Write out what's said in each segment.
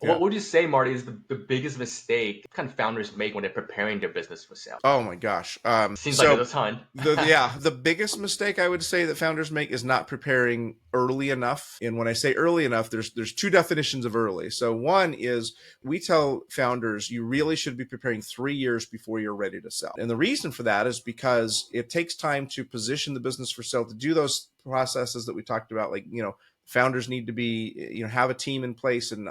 Yeah. What would you say, Marty, is the biggest mistake kind of founders make when they're preparing their business for sale? Oh my gosh. Seems like So there's a ton. the biggest mistake I would say that founders make is not preparing early enough. And when I say early enough, there's two definitions of early. So one is we tell founders you really should be preparing 3 years before you're ready to sell. And the reason for that is because it takes time to position the business for sale, to do those processes that we talked about, like, founders need to be, have a team in place and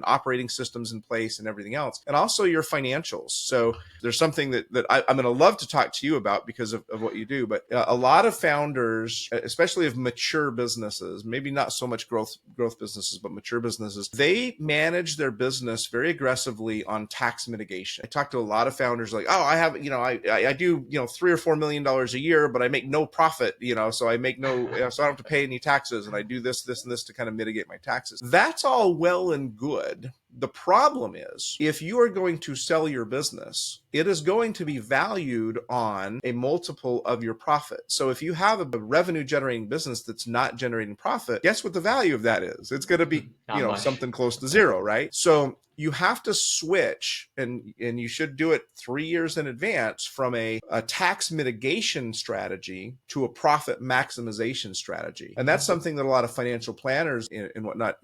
operating systems in place and everything else, and also your financials. So there's something that I'm going to love to talk to you about because of what you do. But a lot of founders, especially of mature businesses, maybe not so much growth businesses, but mature businesses, they manage their business very aggressively on tax mitigation. I talk to a lot of founders like, oh, I have, I do, $3 or $4 million a year, but I make no profit, so I make no, so I don't have to pay any taxes, and I do this, and this to kind of mitigate my taxes. That's all well and good. The problem is, if you are going to sell your business, it is going to be valued on a multiple of your profit. So if you have a revenue generating business that's not generating profit, guess what the value of that is? It's going to be, Not much. something close to zero, right? So you have to switch, and you should do it 3 years in advance, from a tax mitigation strategy to a profit maximization strategy. And that's something that a lot of financial planners and whatnot,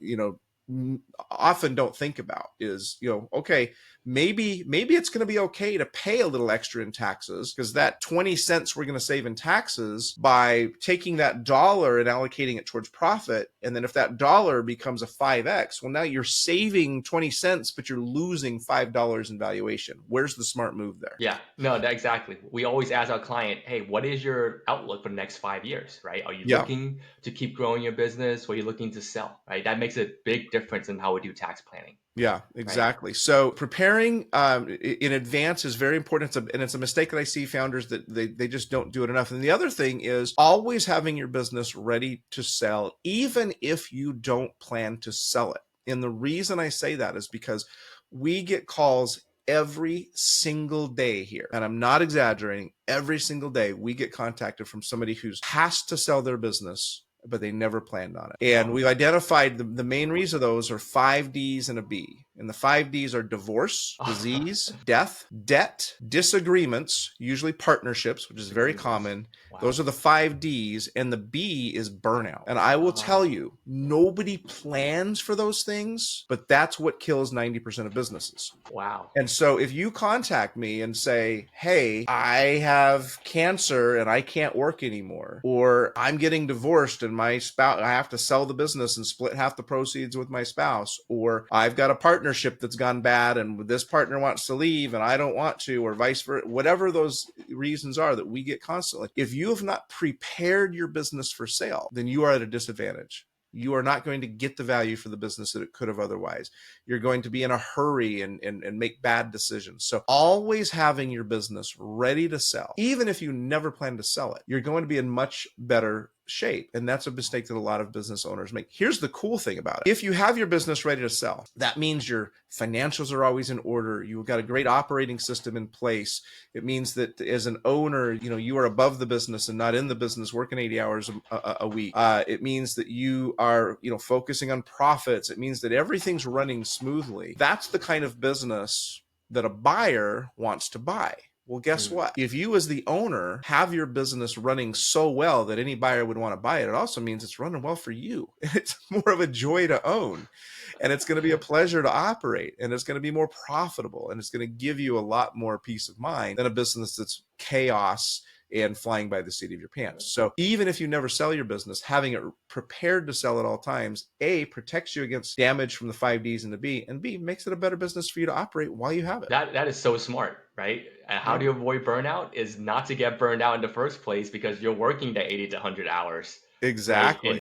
often don't think about is, okay, maybe it's going to be okay to pay a little extra in taxes, because that 20 cents we're going to save in taxes by taking that dollar and allocating it towards profit. And then if that dollar becomes a 5x, well, now you're saving 20 cents, but you're losing $5 in valuation. Where's the smart move there? Yeah, no, exactly. We always ask our client, hey, what is your outlook for the next 5 years, right? Are you Yeah. looking to keep growing your business, or are you looking to sell, right? That makes a big difference in how we do tax planning, Yeah, right? exactly. So preparing in advance is very important. And it's a mistake that I see founders that they just don't do it enough. And the other thing is always having your business ready to sell, even if you don't plan to sell it. And the reason I say that is because we get calls every single day here. And I'm not exaggerating. Every single day we get contacted from somebody who has to sell their business, but they never planned on it. And Wow. we've identified the main reason of those are 5 Ds and a B. And the 5 Ds are divorce, disease, death, debt, disagreements, usually partnerships, which is very Disagreements. common. Wow. Those are the 5 Ds. And the B is burnout. And I will tell Oh, you, nobody plans for those things, but that's what kills 90% of businesses. wow. And so if you contact me and say, hey, I have cancer and I can't work anymore, or I'm getting divorced and my spouse, I have to sell the business and split half the proceeds with my spouse, or I've got a partnership that's gone bad and this partner wants to leave and I don't want to, or vice versa, whatever those reasons are that we get constantly, if you have not prepared your business for sale, then you are at a disadvantage. You are not going to get the value for the business that it could have otherwise. You're going to be in a hurry and make bad decisions. So always having your business ready to sell, even if you never plan to sell it, you're going to be in much better shape. And that's a mistake that a lot of business owners make. Here's the cool thing about it. If you have your business ready to sell, that means your financials are always in order. You've got a great operating system in place. It means that as an owner, you are above the business and not in the business working 80 hours a week. It means that you are, focusing on profits. It means that everything's running smoothly. That's the kind of business that a buyer wants to buy. Well, guess Hmm. what? If you as the owner have your business running so well that any buyer would want to buy it, it also means it's running well for you. It's more of a joy to own, and it's going to be a pleasure to operate, and it's going to be more profitable, and it's going to give you a lot more peace of mind than a business that's chaos and flying by the seat of your pants. So even if you never sell your business, having it prepared to sell at all times, A, protects you against damage from the 5 Ds and the B, and B, makes it a better business for you to operate while you have it. That is so smart, right? And how Yeah, do you avoid burnout? Is not to get burned out in the first place because you're working the 80 to 100 hours, right? exactly.